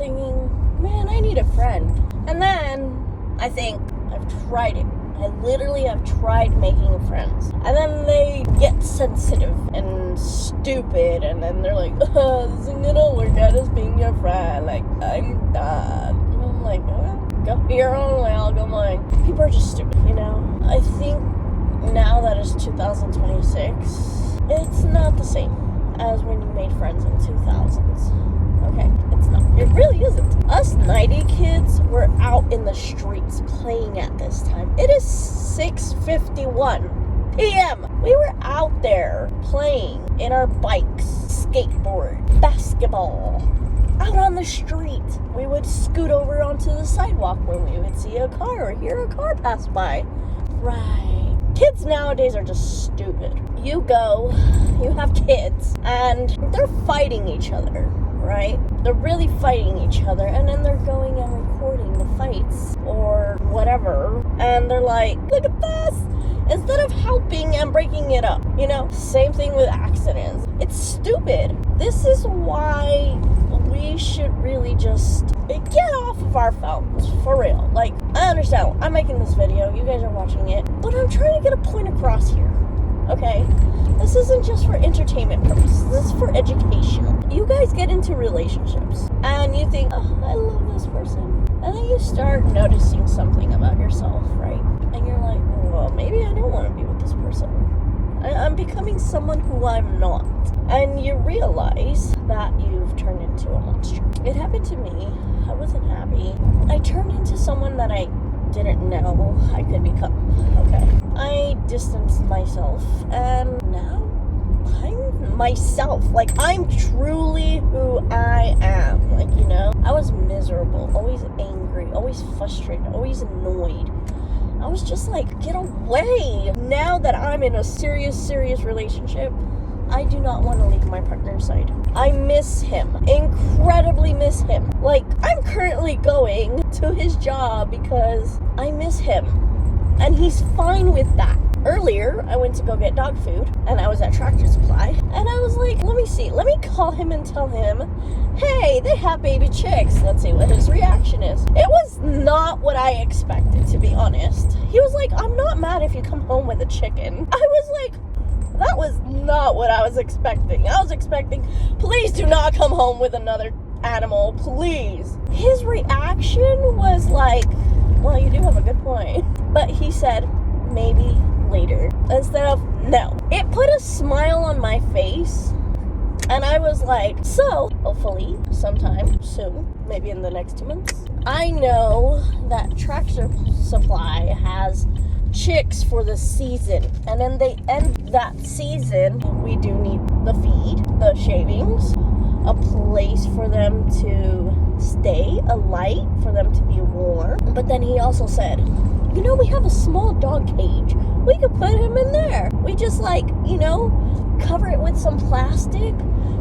thinking, man, I need a friend. And then I think, I've tried it. I literally have tried making friends. And then they get sensitive and stupid, and then they're like, oh, this isn't gonna work out as being your friend. Like, I'm done. And I'm like, go your own way, I'll go mine. People are just stupid, you know? I think now that it's 2026, it's not the same as when you made friends in 2000s. Okay, it's not. It really isn't. Us 90 kids were out in the streets playing at this time. It is 6:51 p.m. We were out there playing in our bikes, skateboard, basketball, out on the street. We would scoot over onto the sidewalk when we would see a car or hear a car pass by. Right. Kids nowadays are just stupid. You have kids, and they're fighting each other, right? They're really fighting each other, and then they're going and recording the fights or whatever, and they're like, look at this, instead of helping and breaking it up, you know? Same thing with accidents. It's stupid. This is why we should really just get off of our phones, for real. Like, I understand, I'm making this video, you guys are watching it, but I'm trying to get a point across here, okay? This isn't just for entertainment purposes, this is for education. You guys get into relationships, and you think, oh, I love this person, and then you start noticing something about yourself, right? And you're like, well, maybe I don't want to be with this person. I'm becoming someone who I'm not. And you realize that you've turned into a monster. It happened to me. I wasn't happy. I turned into someone that I didn't know I could become. Okay. I distanced myself, and now I'm myself. Like, I'm truly who I am. Like, you know, I was miserable, always angry, always frustrated, always annoyed. I was just like, get away. Now that I'm in a serious relationship, I do not want to leave my partner's side. I miss him. Incredibly miss him. Like, I'm currently going to his job because I miss him. And he's fine with that. Earlier, I went to go get dog food, and I was at Tractor Supply, and I was like, let me call him and tell him, hey, they have baby chicks. Let's see what his reaction is. It was not what I expected, to be honest. He was like, I'm not mad if you come home with a chicken. I was like, that was not what I was expecting. I was expecting, please do not come home with another animal, please. His reaction was like, well, you do have a good point. But he said, maybe later, instead of no. It put a smile on my face, and I was like, so hopefully sometime soon, maybe in the next 2 months, I know that Tractor Supply has chicks for the season, and then they end that season. We do need the feed, the shavings, a place for them to stay, a light for them to be warm. But then he also said, you know, we have a small dog cage. We could put him in there. We just, like, you know, cover it with some plastic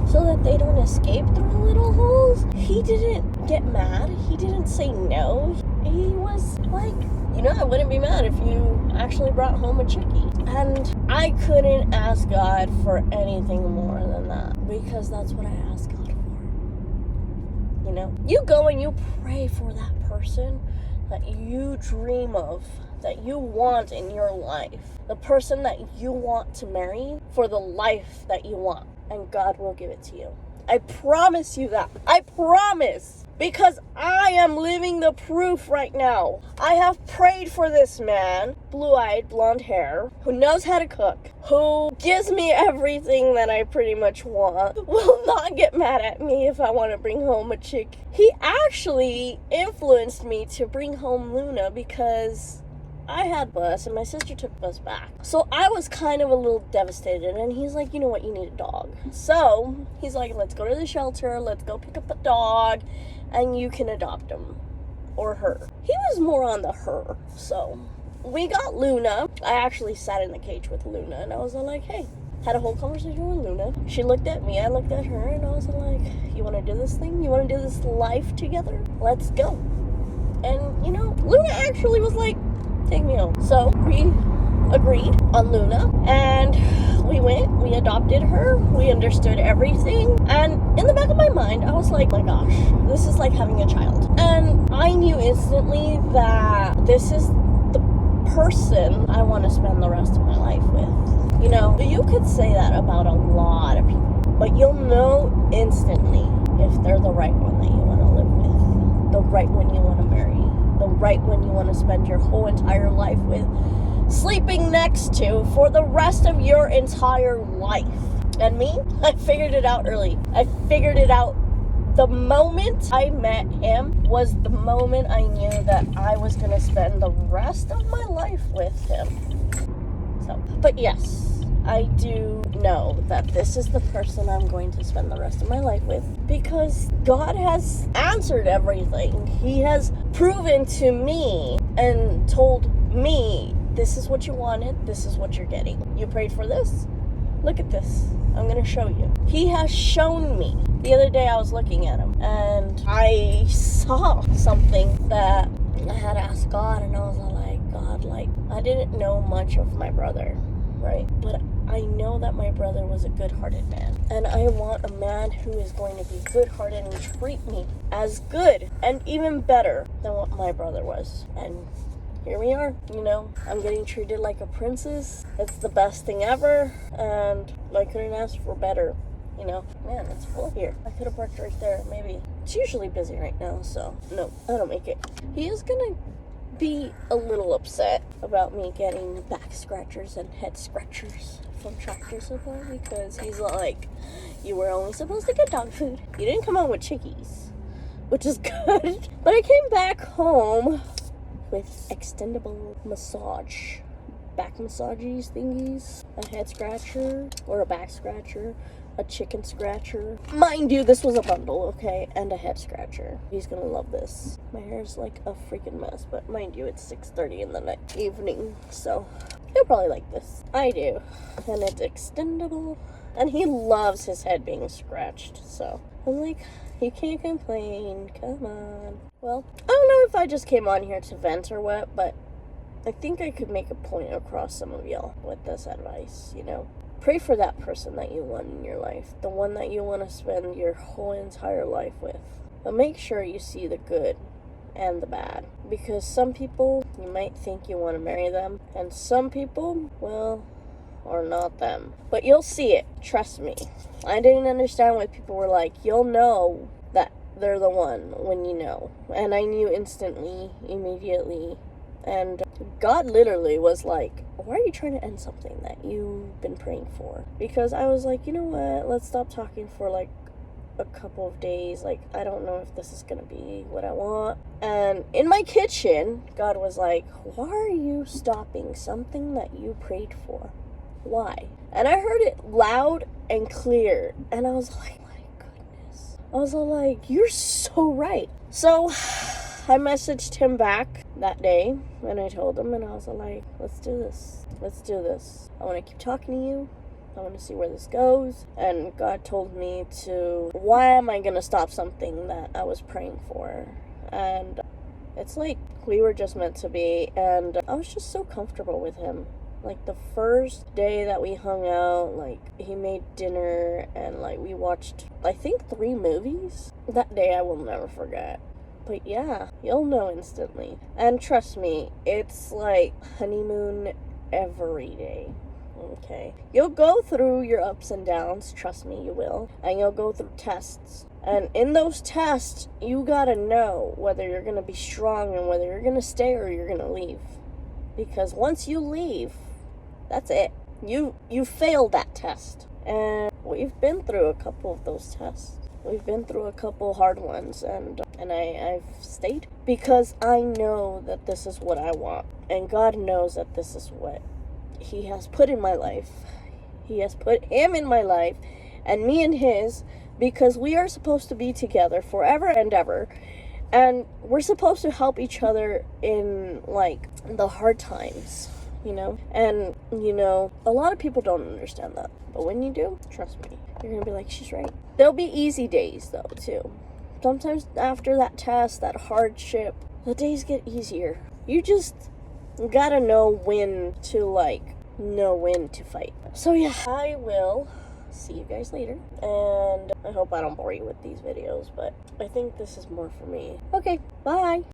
so that they don't escape through the little holes. He didn't get mad. He didn't say no. He was like, you know, I wouldn't be mad if you actually brought home a chickie. And I couldn't ask God for anything more than that, because that's what I asked God for. You know, you go and you pray for that person that you dream of, that you want in your life, the person that you want to marry for the life that you want, and God will give it to you. I promise you that. I promise. Because I am living the proof right now. I have prayed for this man, blue-eyed, blonde hair, who knows how to cook, who gives me everything that I pretty much want, will not get mad at me if I want to bring home a chick. He actually influenced me to bring home Luna because I had bus and my sister took bus back. So I was kind of a little devastated, and he's like, you know what, you need a dog. So he's like, let's go to the shelter, let's go pick up a dog, and you can adopt him. Or her. He was more on the her. So we got Luna. I actually sat in the cage with Luna, and I was like, hey, had a whole conversation with Luna. She looked at me, I looked at her, and I was like, you want to do this thing? You want to do this life together? Let's go. And, you know, Luna actually was like, take me home. So we agreed on Luna, and we went, we adopted her, we understood everything, and in the back of my mind, I was like, my gosh, this is like having a child. And I knew instantly that this is the person I want to spend the rest of my life with. You know, you could say that about a lot of people, but you'll know instantly if they're the right one that you want to live with, the right one you want to marry, the right one you want to spend your whole entire life with, sleeping next to for the rest of your entire life. And me, I figured it out early. I figured it out the moment I met him was the moment I knew that I was going to spend the rest of my life with him. So, but yes, I do know that this is the person I'm going to spend the rest of my life with, because God has answered everything. He has proven to me and told me, this is what you wanted, this is what you're getting. You prayed for this? Look at this. I'm going to show you. He has shown me. The other day I was looking at him and I saw something that I had asked God, and I was like, God, like, I didn't know much of my brother, right? But I know that my brother was a good-hearted man. And I want a man who is going to be good-hearted and treat me as good and even better than what my brother was. And here we are, you know, I'm getting treated like a princess. It's the best thing ever, and I couldn't ask for better, you know. Man, it's full here. I could have parked right there, maybe. It's usually busy right now, so no, I don't make it. He is gonna be a little upset about me getting back scratchers and head scratchers from Tractor Supply, because he's like, you were only supposed to get dog food. You didn't come out with chickies, which is good. But I came back home with extendable massage, back massages thingies, a head scratcher or a back scratcher, a chicken scratcher. Mind you, this was a bundle, okay, and a head scratcher. He's gonna love this. My hair's like a freaking mess, but mind you, it's 6:30 in the evening, so he'll probably like this. I do. And it's extendable, and he loves his head being scratched, so I'm like, you can't complain, come on. Well, I don't know if I just came on here to vent or what, but I think I could make a point across some of y'all with this advice, you know. Pray for that person that you want in your life, the one that you want to spend your whole entire life with. But make sure you see the good and the bad, because some people, you might think you want to marry them, and some people, well, are not them. But you'll see it, trust me. I didn't understand why people were like, you'll know that they're the one when you know. And I knew instantly, immediately. And God literally was like, why are you trying to end something that you've been praying for? Because I was like, you know what, let's stop talking for like a couple of days. Like, I don't know if this is gonna be what I want. And in my kitchen, God was like, why are you stopping something that you prayed for? Why? And I heard it loud and clear, and I was like, my goodness. I was all like, you're so right. So I messaged him back that day, and I told him, and I was like, let's do this. Let's do this. I want to keep talking to you. I want to see where this goes. And God told me to, why am I going to stop something that I was praying for? And it's like we were just meant to be, and I was just so comfortable with him. Like, the first day that we hung out, like, he made dinner, and, like, we watched, I think, 3 movies. That day I will never forget. But yeah, you'll know instantly. And trust me, it's like honeymoon every day. Okay? You'll go through your ups and downs, trust me, you will. And you'll go through tests. And in those tests, you gotta know whether you're gonna be strong and whether you're gonna stay or you're gonna leave. Because once you leave, that's it. You failed that test. And we've been through a couple of those tests. We've been through a couple hard ones, and I've stayed because I know that this is what I want. And God knows that this is what He has put in my life. He has put Him in my life and me in His, because we are supposed to be together forever and ever. And we're supposed to help each other in, like, the hard times, you know? And, you know, a lot of people don't understand that. But when you do, trust me, you're going to be like, she's right. There'll be easy days, though, too. Sometimes after that test, that hardship, the days get easier. You just gotta know when to, like, know when to fight. So yeah, I will see you guys later. And I hope I don't bore you with these videos, but I think this is more for me. Okay, bye.